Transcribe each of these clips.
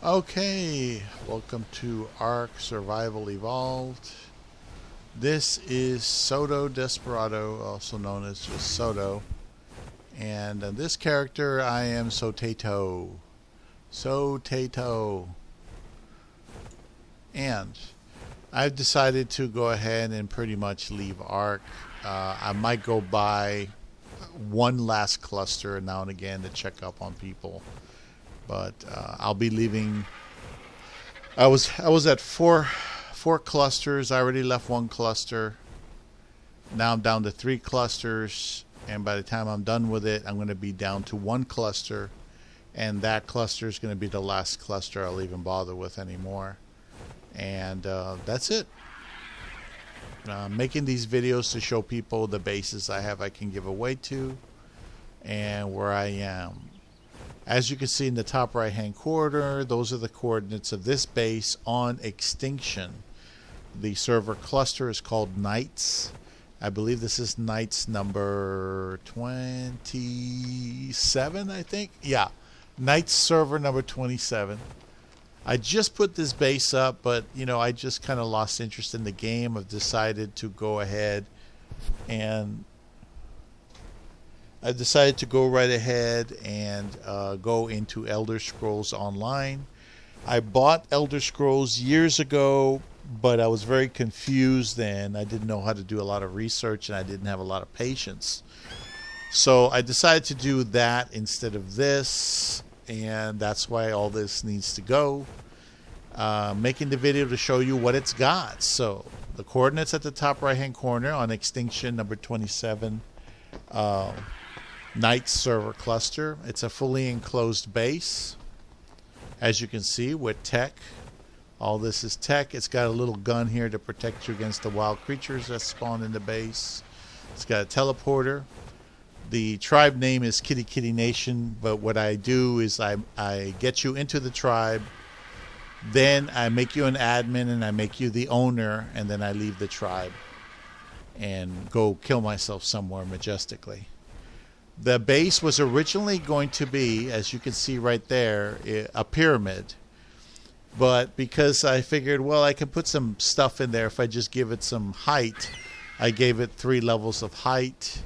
Okay, welcome to Ark Survival Evolved. This is Soto Desperado, also known as just Soto. And this character, I am Sotato. Sotato. And I've decided to go ahead and pretty much leave Ark. I might go by one last cluster now and again to check up on people. But I'll be leaving. I was at four clusters. I already left one cluster. Now I'm down to 3 clusters, and by the time I'm done with it, I'm going to be down to 1 cluster, and that cluster is going to be the last cluster I'll even bother with anymore. And that's it. Making these videos to show people the bases I can give away to and where I am. As you can see in the top right hand corner, those are the coordinates of this base on Extinction. The server cluster is called Knights. I believe this is Knights number 27, I think. Yeah, Knights server number 27. I just put this base up, but I just kind of lost interest in the game. I've decided to go ahead and go right ahead and go into Elder Scrolls Online. I bought Elder Scrolls years ago, but I was very confused then. I didn't know how to do a lot of research, and I didn't have a lot of patience. So I decided to do that instead of this, and that's why all this needs to go. Making the video to show you what it's got. So the coordinates at the top right hand corner on Extinction number 27. Knights server cluster. It's a fully enclosed base, as you can see, with tech. All this is tech. It's got a little gun here to protect you against the wild creatures that spawn in the base. It's got a teleporter. The tribe name is Kitty Kitty Nation, but what I do is I get you into the tribe, then I make you an admin and I make you the owner, and then I leave the tribe and go kill myself somewhere majestically. The base was originally going to be, as you can see right there, a pyramid. But because I figured, well, I can put some stuff in there if I just give it some height, I gave it 3 levels of height.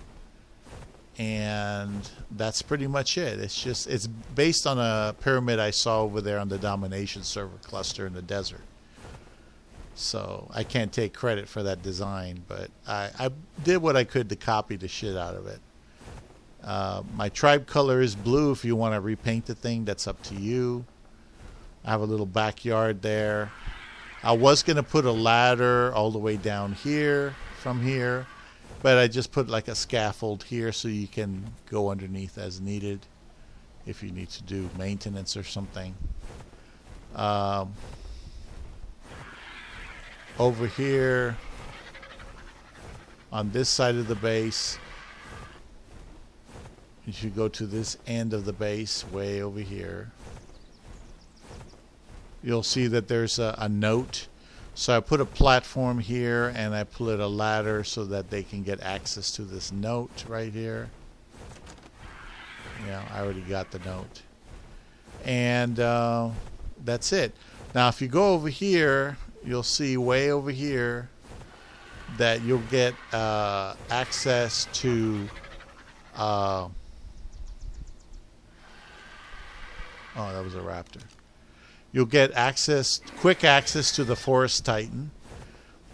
And that's pretty much it. It's based on a pyramid I saw over there on the Domination server cluster in the desert. So I can't take credit for that design, but I did what I could to copy the shit out of it. My tribe color is blue. If you want to repaint the thing, that's up to you. I have a little backyard there. I was going to put a ladder all the way down here from here, but I just put like a scaffold here so you can go underneath as needed if you need to do maintenance or something. Over here on this side of the base, you should go to this end of the base, way over here. You'll see that there's a note. So I put a platform here, and I put a ladder so that they can get access to this note right here. Yeah, I already got the note. And that's it. Now, if you go over here, you'll see way over here that you'll get access to... oh, that was a raptor. You'll get quick access to the Forest Titan.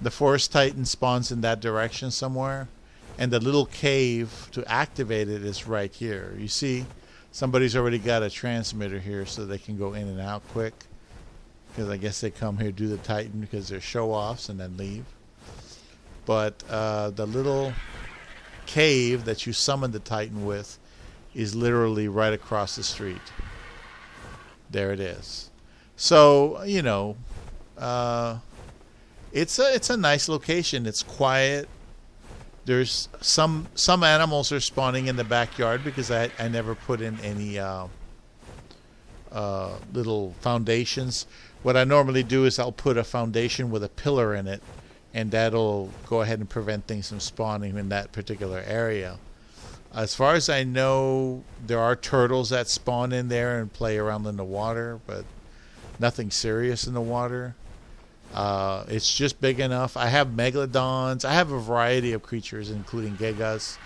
The Forest Titan spawns in that direction somewhere. And the little cave to activate it is right here. You see, somebody's already got a transmitter here so they can go in and out quick. Because I guess they come here, do the Titan because they're show-offs and then leave. But the little cave that you summon the Titan with is literally right across the street. There it is. So, it's a nice location. It's quiet. There's some animals are spawning in the backyard because I never put in any little foundations. What I normally do is I'll put a foundation with a pillar in it, and that'll go ahead and prevent things from spawning in that particular area. As far as I know, there are turtles that spawn in there and play around in the water, but nothing serious in the water. It's just big enough. I have megalodons. I have a variety of creatures, including gigas.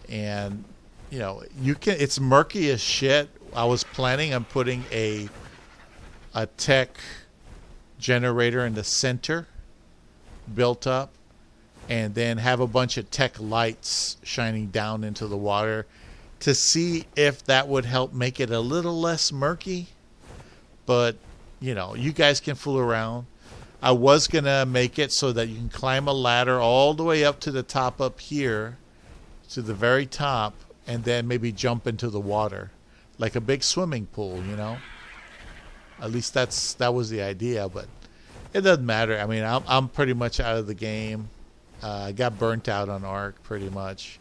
And you know, you can. It's murky as shit. I was planning on putting a tech generator in the center, built up, and then have a bunch of tech lights shining down into the water to see if that would help make it a little less murky. But you know, you guys can fool around. I was gonna make it so that you can climb a ladder all the way up to the top up here, to the very top, and then maybe jump into the water like a big swimming pool, you know. At least that was the idea, but it doesn't matter. I mean, I'm pretty much out of the game. I got burnt out on Ark pretty much.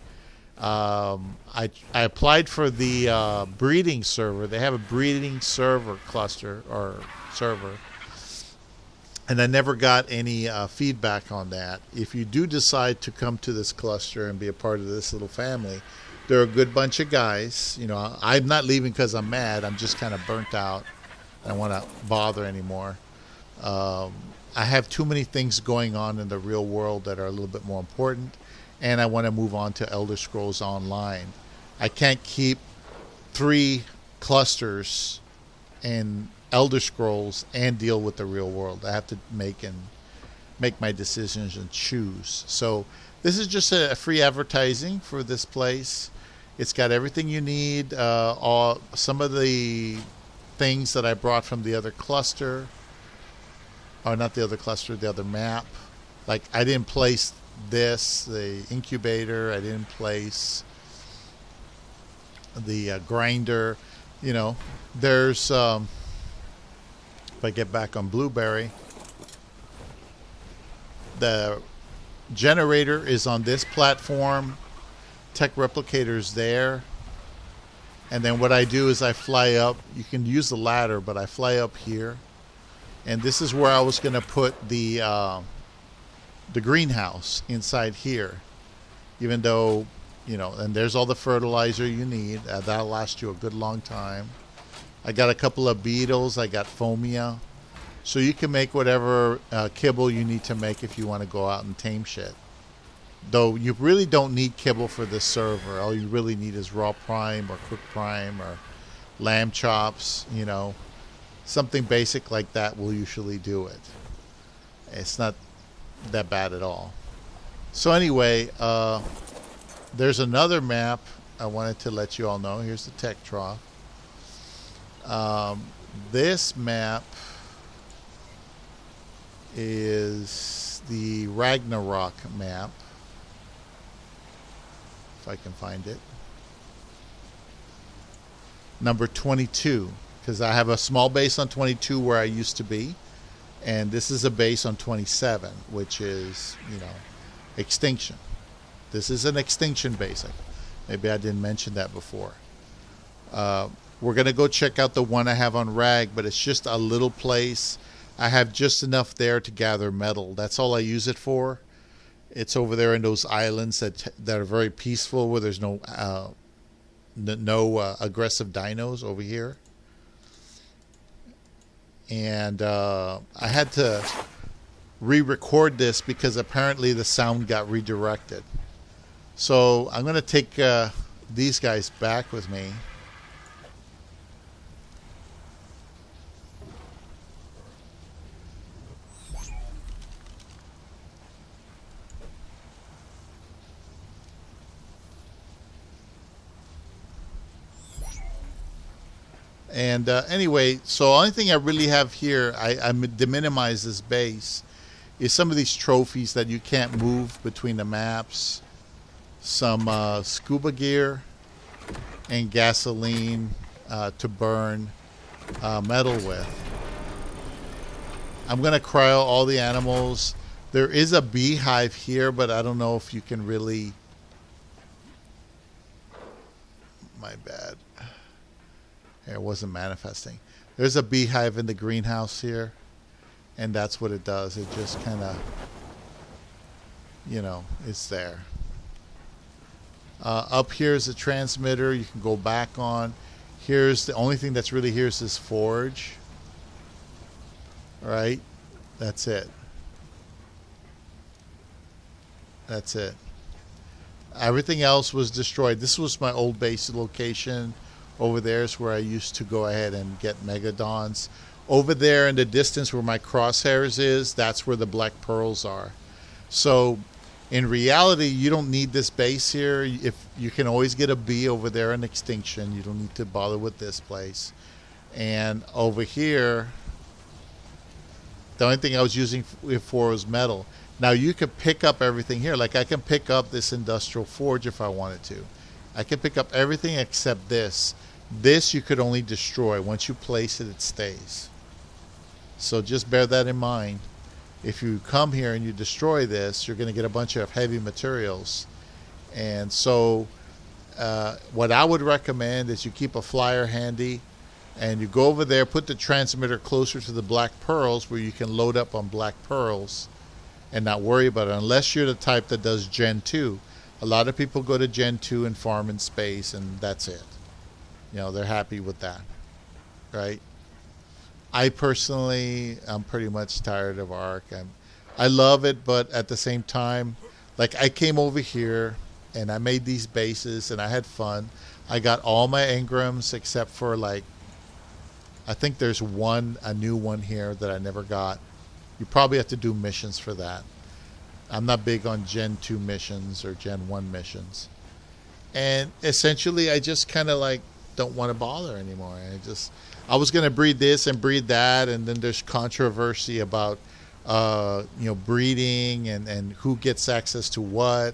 I applied for the breeding server. They have a breeding server cluster or server, and I never got any feedback on that. If you do decide to come to this cluster and be a part of this little family, they're a good bunch of guys. You know, I'm not leaving because I'm mad. I'm just kind of burnt out. I don't want to bother anymore. I have too many things going on in the real world that are a little bit more important, and I want to move on to Elder Scrolls Online. I can't keep 3 clusters in Elder Scrolls and deal with the real world. I have to make my decisions and choose. So this is just a free advertising for this place. It's got everything you need. Some of the things that I brought from the other cluster, or not the other cluster, the other map. Like, I didn't place the incubator. I didn't place the grinder. You know, there's if I get back on Blueberry, the generator is on this platform. Tech replicator's there. And then what I do is I fly up. You can use the ladder, but I fly up here. And this is where I was going to put the greenhouse inside here. Even though, you know, and there's all the fertilizer you need. That'll last you a good long time. I got a couple of beetles. I got fomia. So you can make whatever kibble you need to make if you want to go out and tame shit. Though you really don't need kibble for this server. All you really need is raw prime or cooked prime or lamb chops, you know. Something basic like that will usually do it. It's not that bad at all. So anyway, there's another map I wanted to let you all know. Here's the tech trough. This map is the Ragnarok map. If I can find it. Number 22. Because I have a small base on 22 where I used to be. And this is a base on 27, which is, you know, Extinction. This is an Extinction base. Maybe I didn't mention that before. We're going to go check out the one I have on Rag, but it's just a little place. I have just enough there to gather metal. That's all I use it for. It's over there in those islands that are very peaceful, where there's no aggressive dinos over here. And I had to re-record this because apparently the sound got redirected. So I'm going to take these guys back with me. And anyway, so the only thing I really have here, I minimize this base, is some of these trophies that you can't move between the maps. Some scuba gear and gasoline to burn metal with. I'm going to cryo all the animals. There is a beehive here, but I don't know if you can really... My bad. It wasn't manifesting. There's a beehive in the greenhouse here, and that's what it does. It just kind of, you know, it's there. Up here is a transmitter you can go back on. Here's the only thing that's really here is this forge. right? That's it. That's it. Everything else was destroyed. This was my old base location. Over there is where I used to go ahead and get megadons. Over there in the distance where my crosshairs is, that's where the black pearls are. So in reality, you don't need this base here. If you can always get a B over there in Extinction, you don't need to bother with this place. And over here, the only thing I was using it for was metal. Now you could pick up everything here. Like I can pick up this industrial forge if I wanted to. I can pick up everything except this. This you could only destroy. Once you place it, it stays. So just bear that in mind. If you come here and you destroy this, you're going to get a bunch of heavy materials. And so what I would recommend is you keep a flyer handy and you go over there, put the transmitter closer to the black pearls where you can load up on black pearls and not worry about it, unless you're the type that does Gen 2. A lot of people go to Gen 2 and farm in space, and that's it. You know, they're happy with that, right? I personally, I'm pretty much tired of Ark. I love it, but at the same time, like I came over here and I made these bases and I had fun. I got all my engrams except for like, I think there's a new one here that I never got. You probably have to do missions for that. I'm not big on Gen 2 missions or Gen 1 missions. And essentially, I just kind of like don't want to bother anymore. I was going to breed this and breed that, and then there's controversy about breeding and who gets access to what.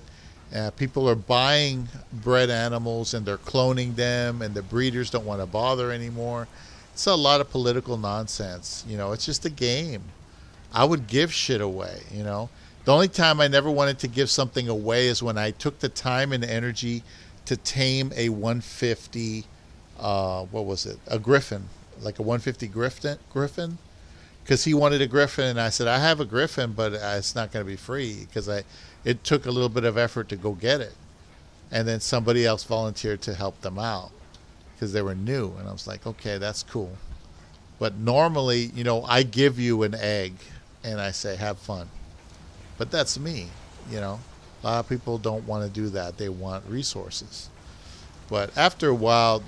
People are buying bred animals and they're cloning them, and the breeders don't want to bother anymore. It's a lot of political nonsense. It's just a game. I would give shit away. The only time I never wanted to give something away is when I took the time and energy to tame a 150, what was it? A griffin, like a 150 griffin. Because he wanted a griffin, and I said, I have a griffin, but it's not going to be free because it took a little bit of effort to go get it. And then somebody else volunteered to help them out because they were new. And I was like, okay, that's cool. But normally, I give you an egg and I say, have fun. But that's me, A lot of people don't want to do that. They want resources. But after a while,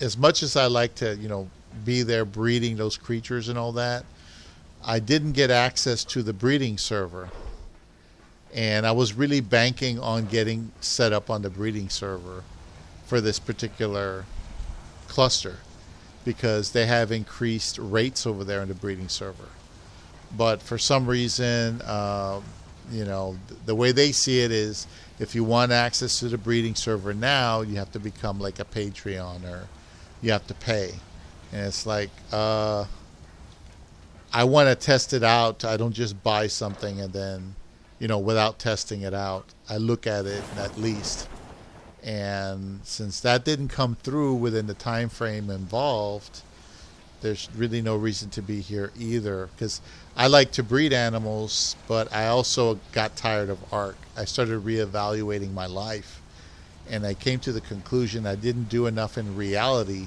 as much as I like to, be there breeding those creatures and all that, I didn't get access to the breeding server. And I was really banking on getting set up on the breeding server for this particular cluster because they have increased rates over there in the breeding server. But for some reason, the way they see it is if you want access to the breeding server now, you have to become like a Patreon or you have to pay. And it's like, I want to test it out. I don't just buy something and then, without testing it out. I look at it at least. And since that didn't come through within the time frame involved, there's really no reason to be here either. Because I like to breed animals, but I also got tired of Ark. I started reevaluating my life. And I came to the conclusion I didn't do enough in reality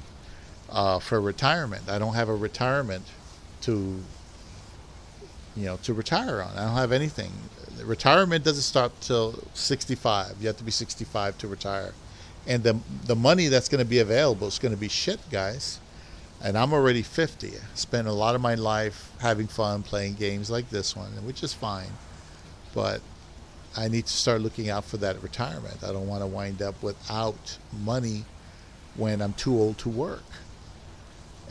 for retirement. I don't have a retirement to retire on. I don't have anything. Retirement doesn't start till 65. You have to be 65 to retire. And the money that's going to be available is going to be shit, guys. And I'm already 50. I spent a lot of my life having fun playing games like this one, which is fine. But I need to start looking out for that retirement. I don't want to wind up without money when I'm too old to work.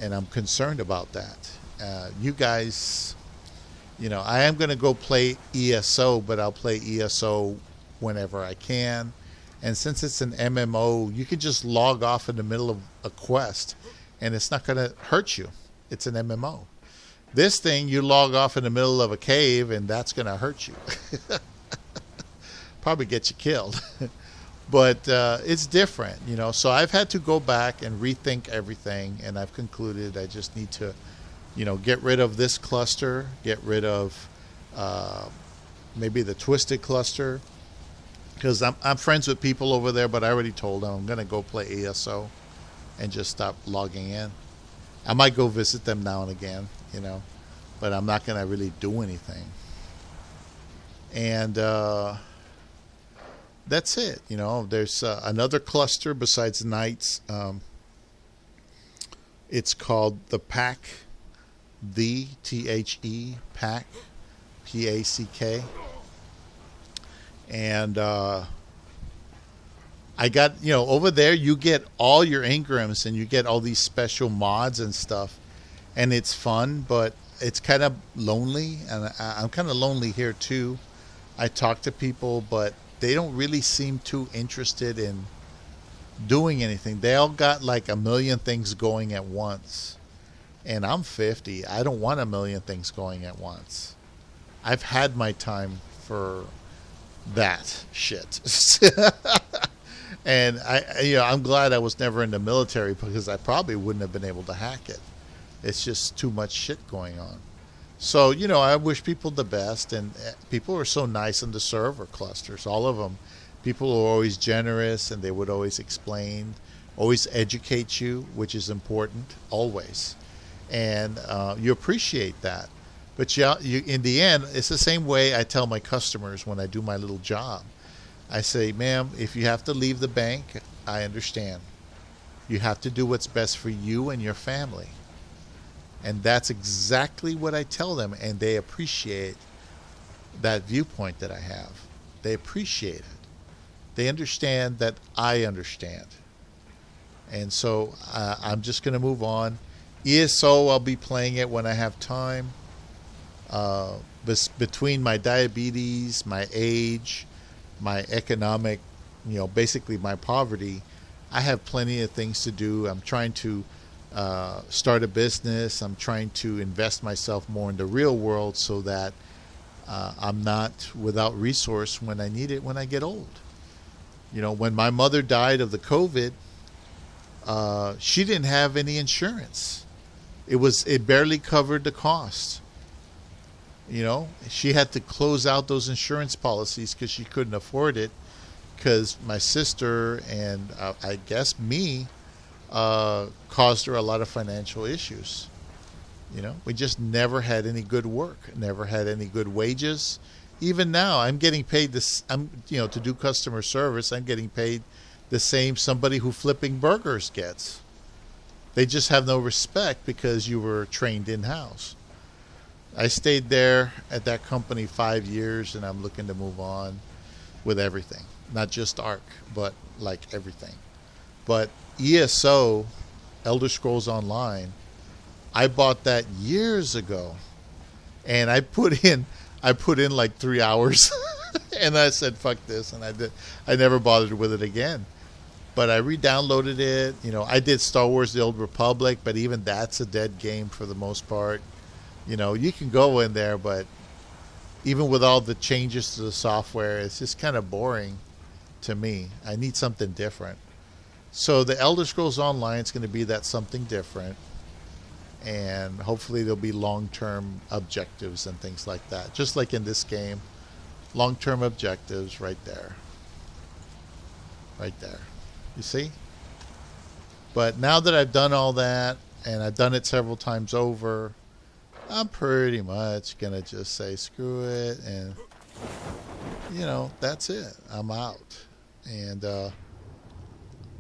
And I'm concerned about that. You guys, I am going to go play ESO, but I'll play ESO whenever I can. And since it's an MMO, you can just log off in the middle of a quest, and it's not going to hurt you. It's an MMO. This thing, you log off in the middle of a cave, and that's going to hurt you. Probably get you killed. But it's different, So I've had to go back and rethink everything, and I've concluded I just need to, get rid of this cluster, get rid of maybe the Twisted cluster, because I'm friends with people over there, but I already told them I'm going to go play ESO and just stop logging in. I might go visit them now and again, but I'm not going to really do anything. And that's it. There's another cluster besides Knights. It's called the Pack, the THE Pack, PACK. And I got, over there you get all your Ingrams and you get all these special mods and stuff. And it's fun, but it's kind of lonely. And I'm kind of lonely here too. I talk to people, but they don't really seem too interested in doing anything. They all got like a million things going at once. And I'm 50. I don't want a million things going at once. I've had my time for that shit. And I'm glad I was never in the military, because I probably wouldn't have been able to hack it. It's just too much shit going on. So, I wish people the best, and people are so nice in the server clusters, all of them. People are always generous, and they would always explain, always educate you, which is important, always. And you appreciate that. But in the end, it's the same way I tell my customers when I do my little job. I say, ma'am, if you have to leave the bank, I understand. You have to do what's best for you and your family. And that's exactly what I tell them, and they appreciate that viewpoint that I have. They appreciate it. They understand that I understand. And so I'm just going to move on. ESO, I'll be playing it when I have time. Between my diabetes, my age, my economic, basically my poverty, I have plenty of things to do. I'm trying to start a business. I'm trying to invest myself more in the real world so that I'm not without resource when I need it when I get old. When my mother died of the COVID, she didn't have any insurance. It barely covered the cost. She had to close out those insurance policies because she couldn't afford it, because my sister and I guess me caused her a lot of financial issues. We just never had any good work, never had any good wages. Even now, I'm getting paid this. To do customer service, I'm getting paid the same somebody who flipping burgers gets. They just have no respect because you were trained in-house. I stayed there at that company 5 years, and I'm looking to move on with everything. Not just ARC, but like everything. But ESO, Elder Scrolls Online, I bought that years ago, and I put in like 3 hours, and I said, fuck this, and I never bothered with it again. But I re-downloaded it. I did Star Wars: The Old Republic, but even that's a dead game for the most part. You can go in there, but even with all the changes to the software, it's just kind of boring to me. I need something different. So the Elder Scrolls Online is going to be that something different. And hopefully there'll be long-term objectives and things like that. Just like in this game, long-term objectives right there. Right there. You see? But now that I've done all that, and I've done it several times over, I'm pretty much going to just say screw it, and, that's it. I'm out. And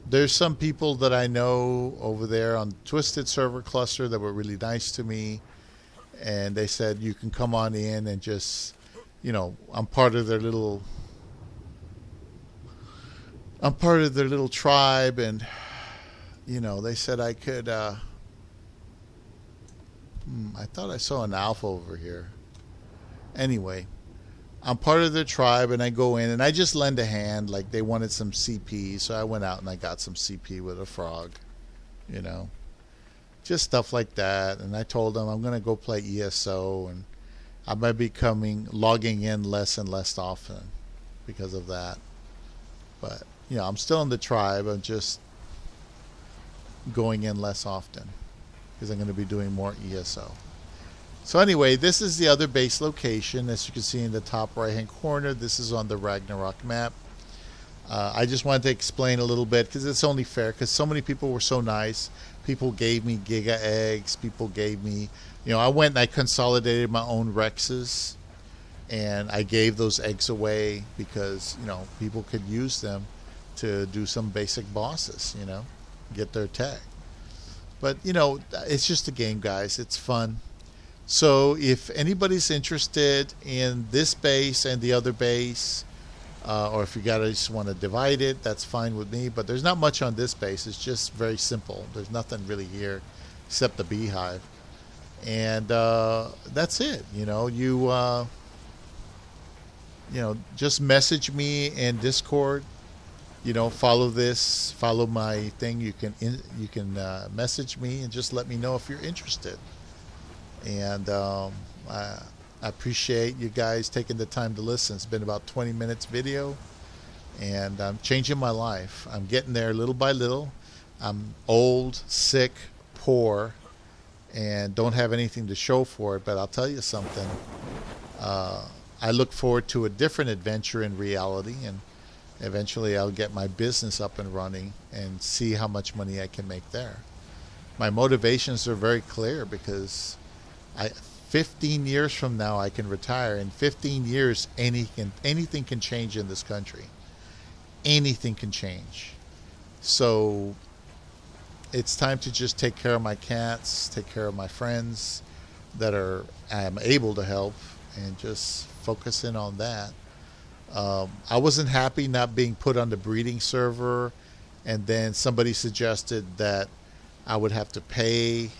there's some people that I know over there on Twisted Server Cluster that were really nice to me, and they said you can come on in and just, I'm part of their little tribe, and, they said I could, I thought I saw an alpha over here. Anyway, I'm part of their tribe, and I go in, and I just lend a hand. Like, they wanted some CP, so I went out and I got some CP with a frog. Just stuff like that. And I told them I'm going to go play ESO, and I might be logging in less and less often because of that. But, I'm still in the tribe. I'm just going in less often, because I'm going to be doing more ESO. So anyway, this is the other base location. As you can see in the top right hand corner, this is on the Ragnarok map. I just wanted to explain a little bit because it's only fair, because so many people were so nice. People gave me Giga eggs. People gave me, I went and I consolidated my own Rexes, and I gave those eggs away because, people could use them to do some basic bosses, get their tech. But, it's just a game, guys. It's fun. So if anybody's interested in this base and the other base, or if you just want to divide it, that's fine with me. But there's not much on this base. It's just very simple. There's nothing really here except the beehive. And that's it. Just message me in Discord. Follow my thing. You can message me and just let me know if you're interested. And I appreciate you guys taking the time to listen. It's been about 20 minutes video, and I'm changing my life. I'm getting there little by little. I'm old, sick, poor, and don't have anything to show for it. But I'll tell you something. I look forward to a different adventure in reality, and eventually I'll get my business up and running and see how much money I can make there. My motivations are very clear because 15 years from now I can retire. In 15 years anything can change in this country. Anything can change. So it's time to just take care of my cats, take care of my friends that I'm able to help, and just focus in on that. I wasn't happy not being put on the breeding server, and then somebody suggested that I would have to pay,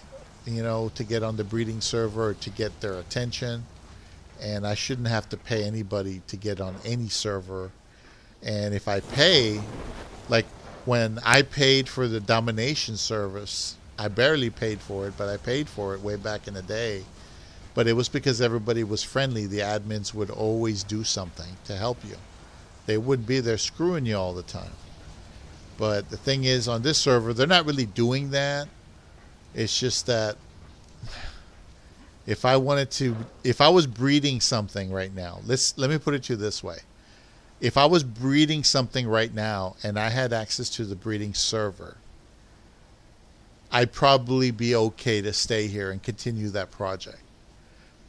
to get on the breeding server or to get their attention, and I shouldn't have to pay anybody to get on any server. And if I pay, like when I paid for the domination service, I barely paid for it, but I paid for it way back in the day. But it was because everybody was friendly. The admins would always do something to help you. They wouldn't be there screwing you all the time. But the thing is, on this server, they're not really doing that. It's just that if I was breeding something right now, let me put it to you this way. If I was breeding something right now and I had access to the breeding server, I'd probably be okay to stay here and continue that project.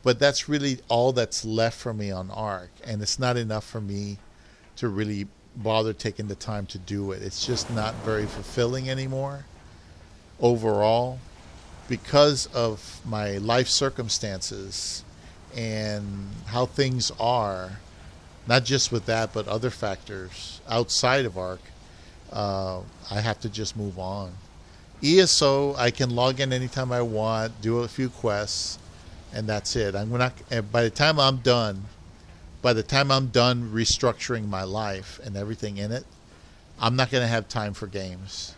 But that's really all that's left for me on ARK, and it's not enough for me to really bother taking the time to do it. It's just not very fulfilling anymore overall, because of my life circumstances and how things are, not just with that, but other factors outside of ARK. I have to just move on. ESO, I can log in anytime I want, do a few quests, and that's it. By the time I'm done restructuring my life and everything in it, I'm not going to have time for games.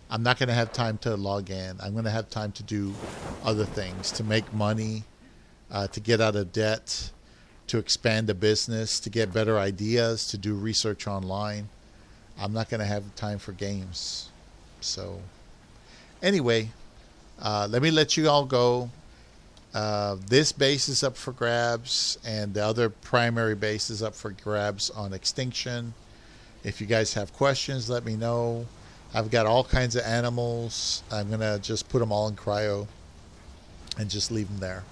I'm not going to have time to log in. I'm going to have time to do other things, to make money, to get out of debt, to expand the business, to get better ideas, to do research online. I'm not going to have time for games. So anyway, let me let you all go. This base is up for grabs, and the other primary base is up for grabs on Extinction. If you guys have questions, let me know. I've got all kinds of animals. I'm going to just put them all in cryo and just leave them there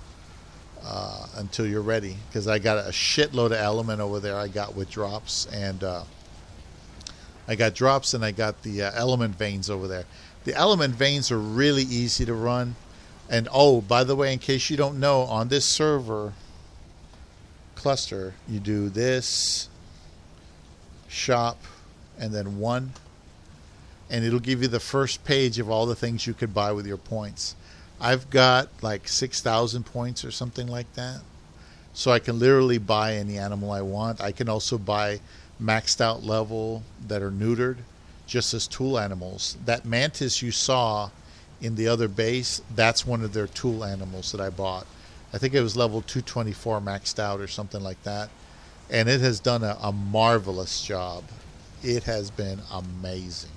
until you're ready, because I got a shitload of element over there I got with drops, and I got drops and I got the element veins over there. The element veins are really easy to run. And oh, by the way, in case you don't know, on this server cluster, you do this, shop, and then 1. And it'll give you the first page of all the things you could buy with your points. I've got like 6,000 points or something like that. So I can literally buy any animal I want. I can also buy maxed out level that are neutered, just as tool animals. That mantis you saw in the other base, that's one of their tool animals that I bought. I think it was level 224 maxed out or something like that. And it has done a marvelous job. It has been amazing.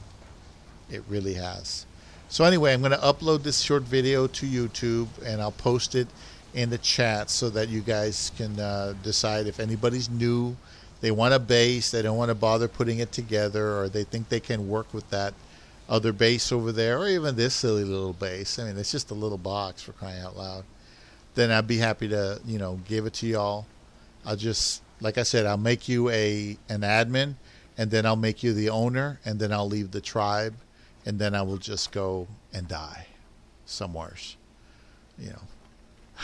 It really has. So anyway, I'm going to upload this short video to YouTube, and I'll post it in the chat so that you guys can decide if anybody's new They want a base. They don't want to bother putting it together, or they think they can work with that other base over there, or even this silly little base. I mean, it's just a little box, for crying out loud. Then I'd be happy to, give it to y'all. I'll just, like I said, I'll make you an admin, and then I'll make you the owner, and then I'll leave the tribe, and then I will just go and die somewheres.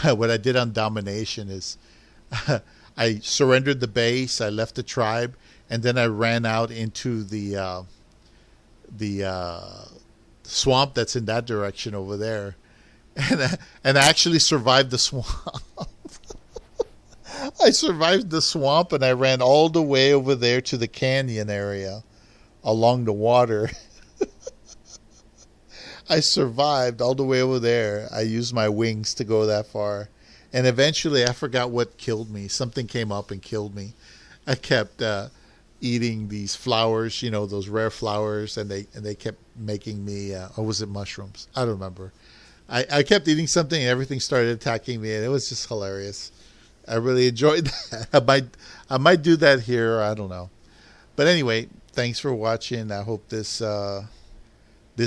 What I did on domination is I surrendered the base, I left the tribe, and then I ran out into the swamp that's in that direction over there, and I actually survived the swamp. I survived the swamp, and I ran all the way over there to the canyon area along the water. I survived all the way over there. I used my wings to go that far. And eventually I forgot what killed me. Something came up and killed me. I kept eating these flowers, those rare flowers, and they kept making me, or was it mushrooms? I don't remember. I kept eating something and everything started attacking me, and it was just hilarious. I really enjoyed that. I might do that here. I don't know. But anyway, thanks for watching. I hope this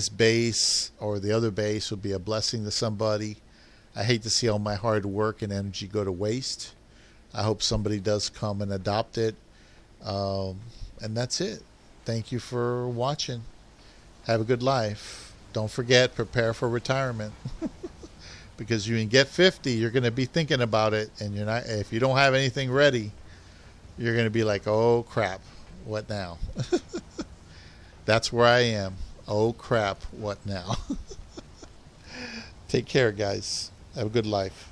base or the other base will be a blessing to somebody. I hate to see all my hard work and energy go to waste. I hope somebody does come and adopt it. And that's it. Thank you for watching. Have a good life. Don't forget, prepare for retirement. Because you can get 50, you're going to be thinking about it. And if you don't have anything ready, you're going to be like, oh, crap. What now? That's where I am. Oh, crap. What now? Take care, guys. Have a good life.